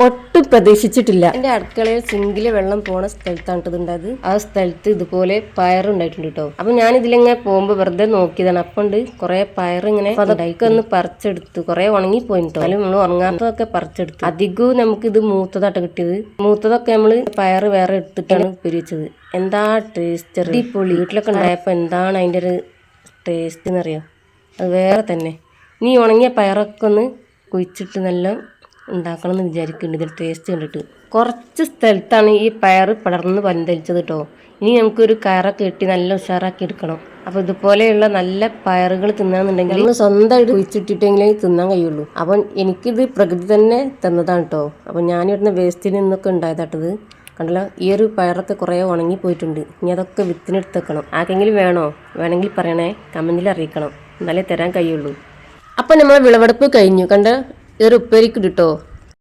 ഒട്ടും പ്രതീക്ഷിച്ചിട്ടില്ല. എൻ്റെ അടുക്കളയിൽ സിങ്കിലെ വെള്ളം പോണ സ്ഥലത്താണ് ഇതുണ്ടായത്. ആ സ്ഥലത്ത് ഇതുപോലെ പയറുണ്ടായിട്ടുണ്ട് കേട്ടോ. അപ്പൊ ഞാൻ ഇതിലിങ്ങനെ പോകുമ്പോ വെറുതെ നോക്കിയതാണ്. അപ്പണ്ട് കുറെ പയർ ഇങ്ങനെ അതൊക്കെ ഒന്ന് പറിച്ചെടുത്തു. കുറെ ഉണങ്ങിപ്പോയിട്ടോ. എന്നാലും നമ്മൾ ഉറങ്ങാത്തതൊക്കെ പറിച്ചെടുത്തു. അധികവും നമുക്ക് ഇത് മൂത്തതായിട്ട് കിട്ടിയത്. മൂത്തതൊക്കെ നമ്മള് പയറ് വേറെ എടുത്തിട്ടാണ് പിരിച്ചത്. എന്താ ടേസ്റ്റ്, അടിപൊളി. വീട്ടിലൊക്കെ ഉണ്ടായപ്പോ എന്താണ് അതിന്റെ ഒരു ടേസ്റ്റ് എന്നറിയാം, അത് വേറെ തന്നെ. നീ ഉണങ്ങിയ പയറൊക്കെ ഒന്ന് കുഴിച്ചിട്ട് നല്ല ഉണ്ടാക്കണം എന്ന് വിചാരിക്കുന്നുണ്ട്. ഇതിൻ്റെ ടേസ്റ്റ് കണ്ടിട്ട്. കുറച്ച് സ്ഥലത്താണ് ഈ പയർ പടർന്ന് പന്തലിച്ചത് കേട്ടോ. ഇനി നമുക്കൊരു കയറൊക്കെ കെട്ടി നല്ല ഉഷാറാക്കി എടുക്കണം. അപ്പോൾ ഇതുപോലെയുള്ള നല്ല പയറുകൾ തിന്നാന്നുണ്ടെങ്കിൽ നമ്മൾ സ്വന്തമായിട്ട് കുഴിച്ചിട്ടിട്ടെങ്കിലേ തിന്നാൻ കഴിയുള്ളൂ. അപ്പം എനിക്കിത് പ്രകൃതി തന്നെ തന്നതാണ് കേട്ടോ. അപ്പം ഞാനിവിടുന്ന് വേസ്റ്റിൽ നിന്നൊക്കെ ഉണ്ടായതാട്ടത്. കണ്ടല്ലോ, ഈ ഒരു പയറൊക്കെ കുറേ ഉണങ്ങി പോയിട്ടുണ്ട്. ഇനി അതൊക്കെ വിത്തിനെടുത്ത് വെക്കണം. ആർക്കെങ്കിലും വേണോ? വേണമെങ്കിൽ പറയണേ, കമൻറ്റിൽ അറിയിക്കണം. എന്നാലേ തരാൻ കഴിയുള്ളൂ. അപ്പം നമ്മളെ വിളവെടുപ്പ് കഴിഞ്ഞു. കണ്ട ഈ ഒരു ഉപ്പേരിക്ക് കിട്ടോ.